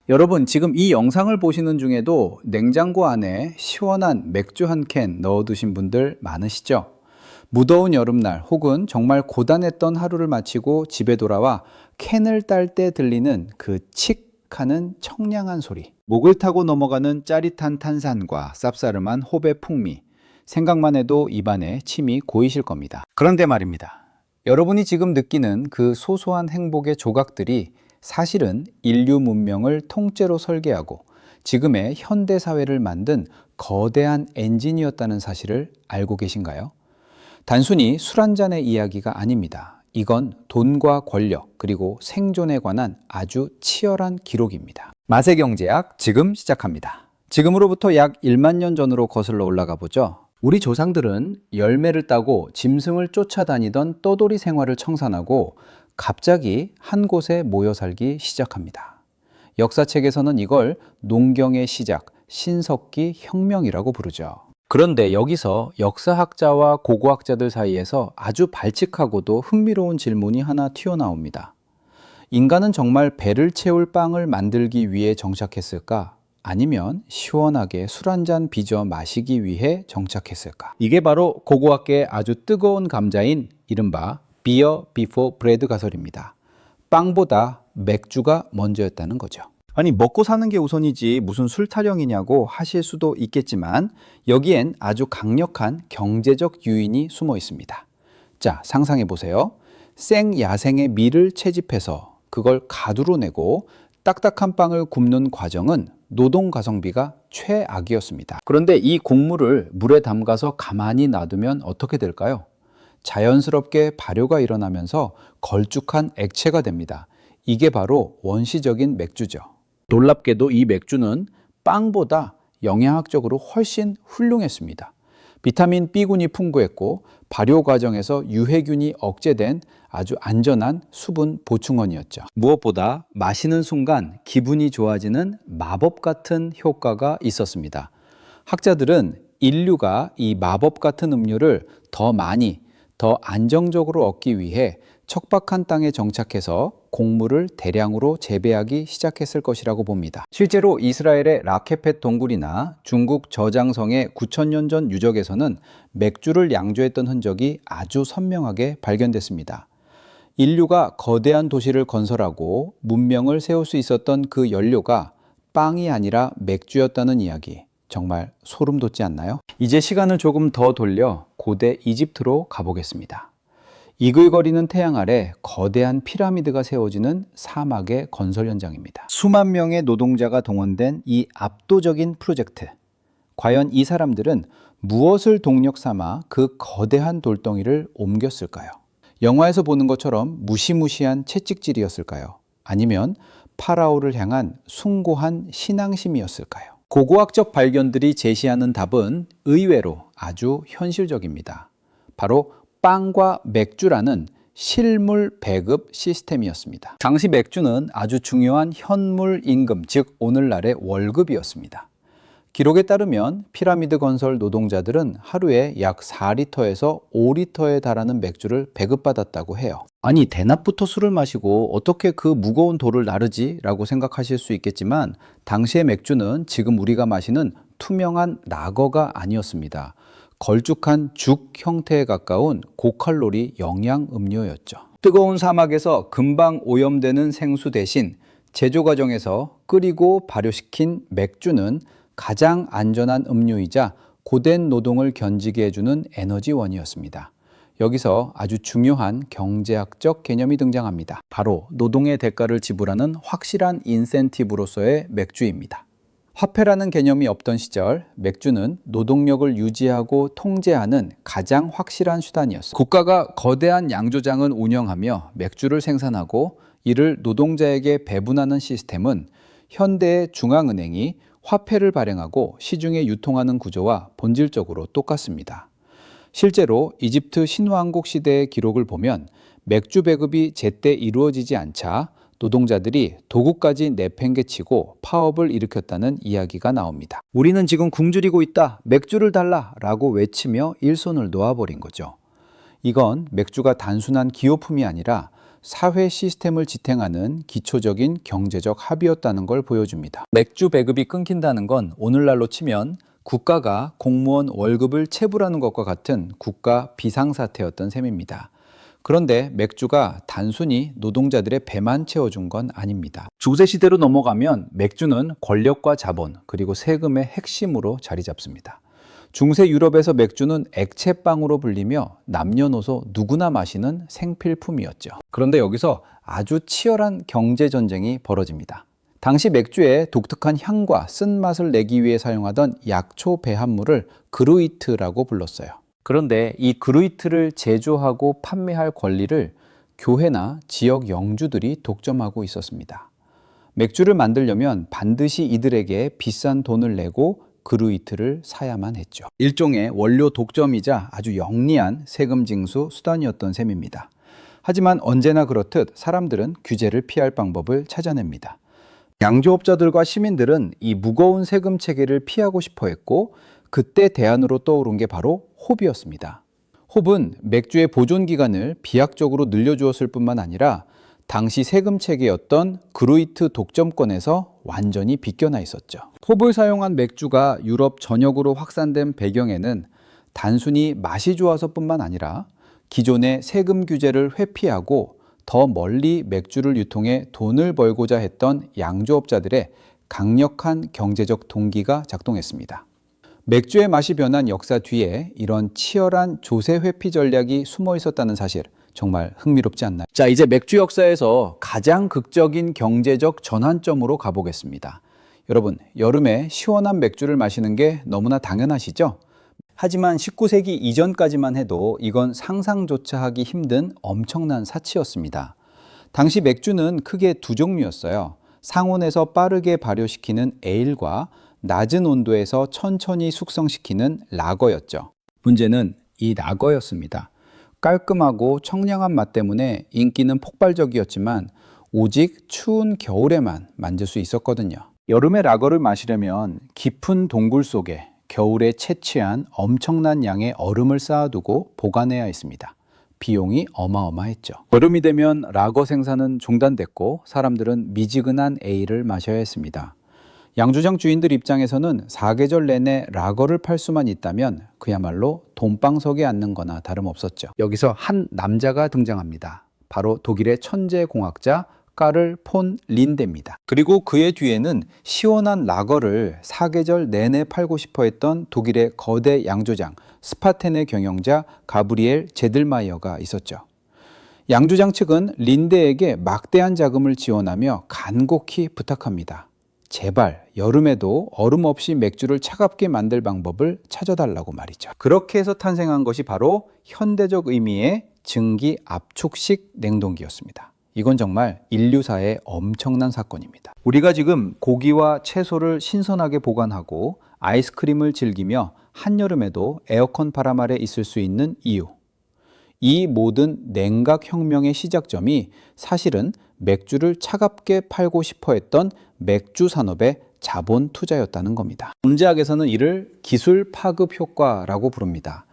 여러분, 지금 이 영상을 보시는 중에도 냉장고 안에 시원한 맥주 한 캔 넣어두신 분들 많으시죠? 무더운 여름날 혹은 정말 고단했던 하루를 마치고 집에 돌아와 캔을 딸 때 들리는 그 칙 하는 청량한 소리. 목을 타고 넘어가는 짜릿한 탄산과 쌉싸름한 호배 풍미. 생각만 해도 입안에 침이 고이실 겁니다. 그런데 말입니다. 여러분이 지금 느끼는 그 소소한 행복의 조각들이 사실은 인류 문명을 통째로 설계하고 지금의 현대 사회를 만든 거대한 엔진이었다는 사실을 알고 계신가요? 단순히 술 한 잔의 이야기가 아닙니다. 이건 돈과 권력 그리고 생존에 관한 아주 치열한 기록입니다. 맛의 경제학 지금 시작합니다. 지금으로부터 약 1만 년 전으로 거슬러 올라가 보죠. 우리 조상들은 열매를 따고 짐승을 쫓아다니던 떠돌이 생활을 청산하고 갑자기 한 곳에 모여 살기 시작합니다. 역사책에서는 이걸 농경의 시작, 신석기 혁명이라고 부르죠. 그런데 여기서 역사학자와 고고학자들 사이에서 아주 발칙하고도 흥미로운 질문이 하나 튀어나옵니다. 인간은 정말 배를 채울 빵을 만들기 위해 정착했을까? 아니면 시원하게 술 한 잔 빚어 마시기 위해 정착했을까? 이게 바로 고고학계의 아주 뜨거운 감자인 이른바 Beer before bread 가설입니다. 빵보다 맥주가 먼저였다는 거죠. 아니, 먹고 사는 게 우선이지 무슨 술 타령이냐고 하실 수도 있겠지만 여기엔 아주 강력한 경제적 유인이 숨어 있습니다. 자, 상상해 보세요. 생야생의 밀을 채집해서 그걸 가두로 내고 딱딱한 빵을 굽는 과정은 노동 가성비가 최악이었습니다. 그런데 이 곡물을 물에 담가서 가만히 놔두면 어떻게 될까요? 자연스럽게 발효가 일어나면서 걸쭉한 액체가 됩니다. 이게 바로 원시적인 맥주죠. 놀랍게도 이 맥주는 빵보다 영양학적으로 훨씬 훌륭했습니다. 비타민 B군이 풍부했고 발효 과정에서 유해균이 억제된 아주 안전한 수분 보충원이었죠. 무엇보다 마시는 순간 기분이 좋아지는 마법 같은 효과가 있었습니다. 학자들은 인류가 이 마법 같은 음료를 더 많이, 더 안정적으로 얻기 위해 척박한 땅에 정착해서 곡물을 대량으로 재배하기 시작했을 것이라고 봅니다. 실제로 이스라엘의 라케펫 동굴이나 중국 저장성의 9,000년 전 유적에서는 맥주를 양조했던 흔적이 아주 선명하게 발견됐습니다. 인류가 거대한 도시를 건설하고 문명을 세울 수 있었던 그 연료가 빵이 아니라 맥주였다는 이야기, 정말 소름 돋지 않나요? 이제 시간을 조금 더 돌려 고대 이집트로 가보겠습니다. 이글거리는 태양 아래 거대한 피라미드가 세워지는 사막의 건설 현장입니다. 수만 명의 노동자가 동원된 이 압도적인 프로젝트. 과연 이 사람들은 무엇을 동력 삼아 그 거대한 돌덩이를 옮겼을까요? 영화에서 보는 것처럼 무시무시한 채찍질이었을까요? 아니면 파라오를 향한 숭고한 신앙심이었을까요? 고고학적 발견들이 제시하는 답은 의외로 아주 현실적입니다. 바로 빵과 맥주라는 실물 배급 시스템이었습니다. 당시 맥주는 아주 중요한 현물 임금, 즉 오늘날의 월급이었습니다. 기록에 따르면 피라미드 건설 노동자들은 하루에 약 4리터에서 5리터에 달하는 맥주를 배급받았다고 해요. 아니, 대낮부터 술을 마시고 어떻게 그 무거운 돌을 나르지? 라고 생각하실 수 있겠지만 당시의 맥주는 지금 우리가 마시는 투명한 라거가 아니었습니다. 걸쭉한 죽 형태에 가까운 고칼로리 영양 음료였죠. 뜨거운 사막에서 금방 오염되는 생수 대신 제조 과정에서 끓이고 발효시킨 맥주는 가장 안전한 음료이자 고된 노동을 견디게 해주는 에너지원이었습니다. 여기서 아주 중요한 경제학적 개념이 등장합니다. 바로 노동의 대가를 지불하는 확실한 인센티브로서의 맥주입니다. 화폐라는 개념이 없던 시절 맥주는 노동력을 유지하고 통제하는 가장 확실한 수단이었습니다. 국가가 거대한 양조장을 운영하며 맥주를 생산하고 이를 노동자에게 배분하는 시스템은 현대의 중앙은행이 화폐를 발행하고 시중에 유통하는 구조와 본질적으로 똑같습니다. 실제로 이집트 신왕국 시대의 기록을 보면 맥주 배급이 제때 이루어지지 않자 노동자들이 도구까지 내팽개치고 파업을 일으켰다는 이야기가 나옵니다. 우리는 지금 굶주리고 있다, 맥주를 달라 라고 외치며 일손을 놓아버린 거죠. 이건 맥주가 단순한 기호품이 아니라 사회 시스템을 지탱하는 기초적인 경제적 합의였다는 걸 보여줍니다. 맥주 배급이 끊긴다는 건 오늘날로 치면 국가가 공무원 월급을 체불하는 것과 같은 국가 비상사태였던 셈입니다. 그런데 맥주가 단순히 노동자들의 배만 채워준 건 아닙니다. 중세시대로 넘어가면 맥주는 권력과 자본, 그리고 세금의 핵심으로 자리 잡습니다. 중세 유럽에서 맥주는 액체빵으로 불리며 남녀노소 누구나 마시는 생필품이었죠. 그런데 여기서 아주 치열한 경제전쟁이 벌어집니다. 당시 맥주의 독특한 향과 쓴맛을 내기 위해 사용하던 약초 배합물을 그루이트라고 불렀어요. 그런데 이 그루이트를 제조하고 판매할 권리를 교회나 지역 영주들이 독점하고 있었습니다. 맥주를 만들려면 반드시 이들에게 비싼 돈을 내고 그루이트를 사야만 했죠. 일종의 원료 독점이자 아주 영리한 세금 징수 수단이었던 셈입니다. 하지만 언제나 그렇듯 사람들은 규제를 피할 방법을 찾아냅니다. 양조업자들과 시민들은 이 무거운 세금 체계를 피하고 싶어 했고, 그때 대안으로 떠오른 게 바로 홉이었습니다. 홉은 맥주의 보존 기간을 비약적으로 늘려주었을 뿐만 아니라 당시 세금 체계였던 그루이트 독점권에서 완전히 비껴나 있었죠. 홉을 사용한 맥주가 유럽 전역으로 확산된 배경에는 단순히 맛이 좋아서뿐만 아니라 기존의 세금 규제를 회피하고 더 멀리 맥주를 유통해 돈을 벌고자 했던 양조업자들의 강력한 경제적 동기가 작동했습니다. 맥주의 맛이 변한 역사 뒤에 이런 치열한 조세 회피 전략이 숨어 있었다는 사실, 정말 흥미롭지 않나요? 자, 이제 맥주 역사에서 가장 극적인 경제적 전환점으로 가보겠습니다. 여러분, 여름에 시원한 맥주를 마시는 게 너무나 당연하시죠? 하지만 19세기 이전까지만 해도 이건 상상조차 하기 힘든 엄청난 사치였습니다. 당시 맥주는 크게 두 종류였어요. 상온에서 빠르게 발효시키는 에일과 낮은 온도에서 천천히 숙성시키는 라거였죠. 문제는 이 라거였습니다. 깔끔하고 청량한 맛 때문에 인기는 폭발적이었지만 오직 추운 겨울에만 만들 수 있었거든요. 여름에 라거를 마시려면 깊은 동굴 속에 겨울에 채취한 엄청난 양의 얼음을 쌓아두고 보관해야 했습니다. 비용이 어마어마했죠. 여름이 되면 라거 생산은 중단됐고 사람들은 미지근한 에일을 마셔야 했습니다. 양조장 주인들 입장에서는 사계절 내내 라거를 팔 수만 있다면 그야말로 돈방석에 앉는 거나 다름없었죠. 여기서 한 남자가 등장합니다. 바로 독일의 천재 공학자 까를 폰 린데입니다. 그리고 그의 뒤에는 시원한 라거를 사계절 내내 팔고 싶어 했던 독일의 거대 양조장 스파텐의 경영자 가브리엘 제들마이어가 있었죠. 양조장 측은 린데에게 막대한 자금을 지원하며 간곡히 부탁합니다. 제발 여름에도 얼음 없이 맥주를 차갑게 만들 방법을 찾아달라고 말이죠. 그렇게 해서 탄생한 것이 바로 현대적 의미의 증기 압축식 냉동기였습니다. 이건 정말 인류사의 엄청난 사건입니다. 우리가 지금 고기와 채소를 신선하게 보관하고 아이스크림을 즐기며 한여름에도 에어컨 바람 아래 있을 수 있는 이유. 이 모든 냉각혁명의 시작점이 사실은 맥주를 차갑게 팔고 싶어 했던 맥주 산업의 자본 투자였다는 겁니다. 경제학에서는 이를 기술 파급 효과라고 부릅니다.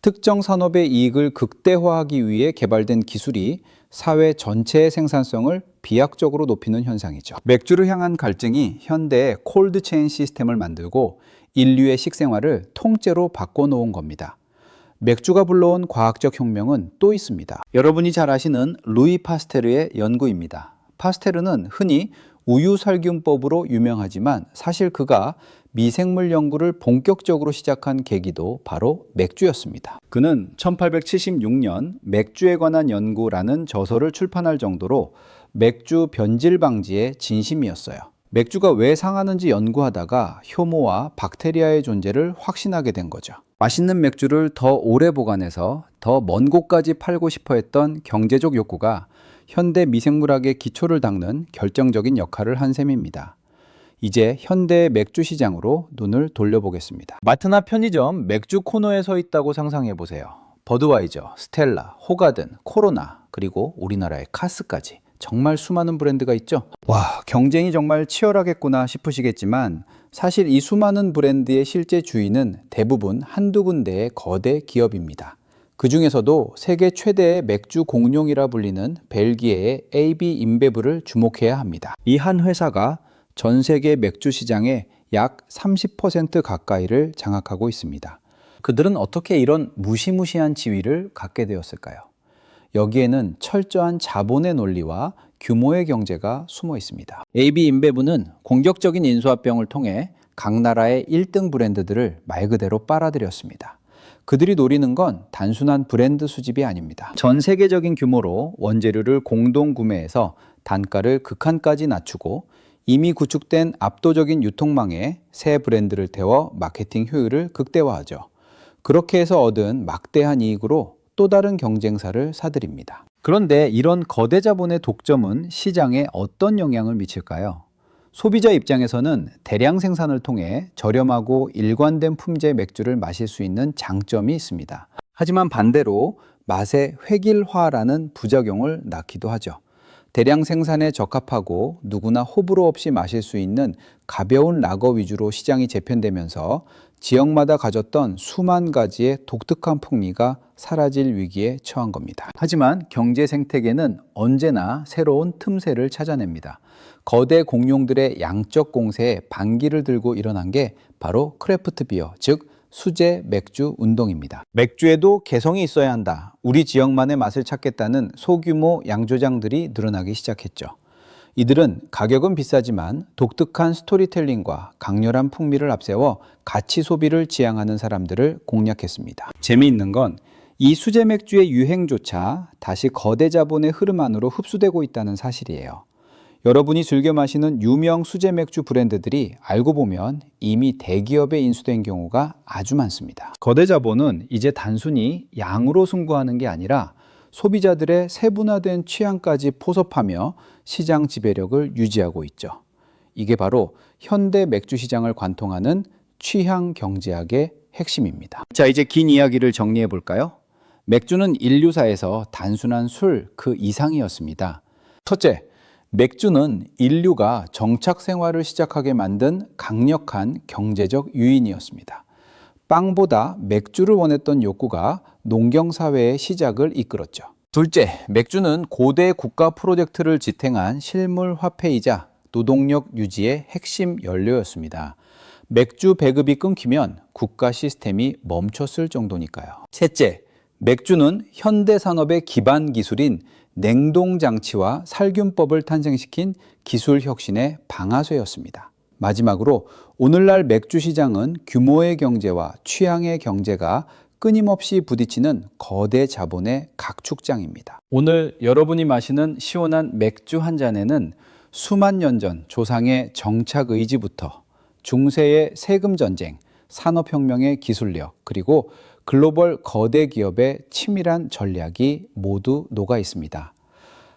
특정 산업의 이익을 극대화하기 위해 개발된 기술이 사회 전체의 생산성을 비약적으로 높이는 현상이죠. 맥주를 향한 갈증이 현대의 콜드체인 시스템을 만들고 인류의 식생활을 통째로 바꿔놓은 겁니다. 맥주가 불러온 과학적 혁명은 또 있습니다. 여러분이 잘 아시는 루이 파스테르의 연구입니다. 파스테르는 흔히 우유살균법으로 유명하지만 사실 그가 미생물 연구를 본격적으로 시작한 계기도 바로 맥주였습니다. 그는 1876년 맥주에 관한 연구라는 저서를 출판할 정도로 맥주 변질 방지에 진심이었어요. 맥주가 왜 상하는지 연구하다가 효모와 박테리아의 존재를 확신하게 된 거죠. 맛있는 맥주를 더 오래 보관해서 더 먼 곳까지 팔고 싶어 했던 경제적 욕구가 현대 미생물학의 기초를 닦는 결정적인 역할을 한 셈입니다. 이제 현대 맥주 시장으로 눈을 돌려보겠습니다. 마트나 편의점 맥주 코너에 서 있다고 상상해 보세요. 버드와이저, 스텔라, 호가든, 코로나, 그리고 우리나라의 카스까지 정말 수많은 브랜드가 있죠. 와, 경쟁이 정말 치열하겠구나 싶으시겠지만 사실 이 수많은 브랜드의 실제 주인은 대부분 한두 군데의 거대 기업입니다. 그 중에서도 세계 최대의 맥주 공룡이라 불리는 벨기에의 AB 인베브를 주목해야 합니다. 이 한 회사가 전 세계 맥주 시장의 약 30% 가까이를 장악하고 있습니다. 그들은 어떻게 이런 무시무시한 지위를 갖게 되었을까요? 여기에는 철저한 자본의 논리와 규모의 경제가 숨어 있습니다. AB 인베브는 공격적인 인수합병을 통해 각 나라의 1등 브랜드들을 말 그대로 빨아들였습니다. 그들이 노리는 건 단순한 브랜드 수집이 아닙니다. 전 세계적인 규모로 원재료를 공동 구매해서 단가를 극한까지 낮추고 이미 구축된 압도적인 유통망에 새 브랜드를 태워 마케팅 효율을 극대화하죠. 그렇게 해서 얻은 막대한 이익으로 또 다른 경쟁사를 사들입니다. 그런데 이런 거대 자본의 독점은 시장에 어떤 영향을 미칠까요? 소비자 입장에서는 대량 생산을 통해 저렴하고 일관된 품질의 맥주를 마실 수 있는 장점이 있습니다. 하지만 반대로 맛의 획일화라는 부작용을 낳기도 하죠. 대량 생산에 적합하고 누구나 호불호 없이 마실 수 있는 가벼운 라거 위주로 시장이 재편되면서 지역마다 가졌던 수만 가지의 독특한 풍미가 사라질 위기에 처한 겁니다. 하지만 경제 생태계는 언제나 새로운 틈새를 찾아냅니다. 거대 공룡들의 양적 공세에 반기를 들고 일어난 게 바로 크래프트 비어, 즉 수제 맥주 운동입니다. 맥주에도 개성이 있어야 한다. 우리 지역만의 맛을 찾겠다는 소규모 양조장들이 늘어나기 시작했죠. 이들은 가격은 비싸지만 독특한 스토리텔링과 강렬한 풍미를 앞세워 가치 소비를 지향하는 사람들을 공략했습니다. 재미있는 건 이 수제 맥주의 유행조차 다시 거대 자본의 흐름 안으로 흡수되고 있다는 사실이에요. 여러분이 즐겨 마시는 유명 수제 맥주 브랜드들이 알고 보면 이미 대기업에 인수된 경우가 아주 많습니다. 거대 자본은 이제 단순히 양으로 승부하는 게 아니라 소비자들의 세분화된 취향까지 포섭하며 시장 지배력을 유지하고 있죠. 이게 바로 현대 맥주 시장을 관통하는 취향 경제학의 핵심입니다. 자, 이제 긴 이야기를 정리해 볼까요? 맥주는 인류사에서 단순한 술 그 이상이었습니다. 첫째, 맥주는 인류가 정착 생활을 시작하게 만든 강력한 경제적 유인이었습니다. 빵보다 맥주를 원했던 욕구가 농경사회의 시작을 이끌었죠. 둘째, 맥주는 고대 국가 프로젝트를 지탱한 실물 화폐이자 노동력 유지의 핵심 연료였습니다. 맥주 배급이 끊기면 국가 시스템이 멈췄을 정도니까요. 셋째, 맥주는 현대 산업의 기반 기술인 냉동장치와 살균법을 탄생시킨 기술 혁신의 방아쇠였습니다. 마지막으로 오늘날 맥주 시장은 규모의 경제와 취향의 경제가 끊임없이 부딪히는 거대 자본의 각축장입니다. 오늘 여러분이 마시는 시원한 맥주 한 잔에는 수만 년 전 조상의 정착 의지부터 중세의 세금 전쟁, 산업혁명의 기술력, 그리고 글로벌 거대 기업의 치밀한 전략이 모두 녹아 있습니다.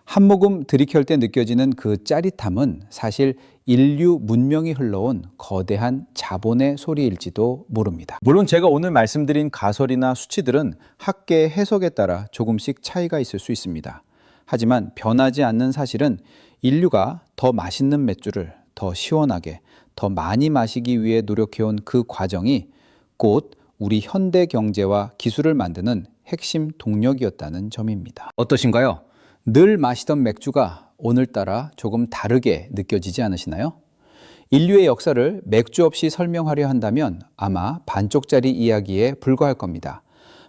한 모금 들이켤 때 느껴지는 그 짜릿함은 사실 인류 문명이 흘러온 거대한 자본의 소리일지도 모릅니다. 물론 제가 오늘 말씀드린 가설이나 수치들은 학계의 해석에 따라 조금씩 차이가 있을 수 있습니다. 하지만 변하지 않는 사실은 인류가 더 맛있는 맥주를 더 시원하게, 더 많이 마시기 위해 노력해온 그 과정이 곧 우리 현대 경제와 기술을 만드는 핵심 동력이었다는 점입니다. 어떠신가요? 늘 마시던 맥주가 오늘따라 조금 다르게 느껴지지 않으시나요? 인류의 역사를 맥주 없이 설명하려 한다면 아마 반쪽짜리 이야기에 불과할 겁니다.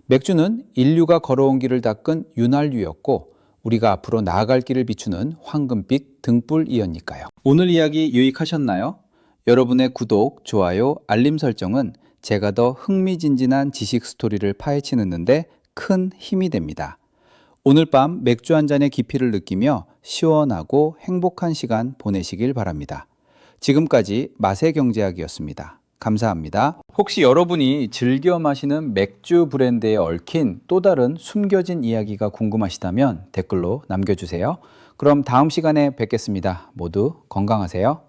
맥주는 인류가 걸어온 길을 닦은 윤활유였고 우리가 앞으로 나아갈 길을 비추는 황금빛 등불이었니까요. 오늘 이야기 유익하셨나요? 여러분의 구독, 좋아요, 알림 설정은 제가 더 흥미진진한 지식 스토리를 파헤치는데 큰 힘이 됩니다. 오늘 밤 맥주 한 잔의 깊이를 느끼며 시원하고 행복한 시간 보내시길 바랍니다. 지금까지 맛의 경제학이었습니다. 감사합니다. 혹시 여러분이 즐겨 마시는 맥주 브랜드에 얽힌 또 다른 숨겨진 이야기가 궁금하시다면 댓글로 남겨주세요. 그럼 다음 시간에 뵙겠습니다. 모두 건강하세요.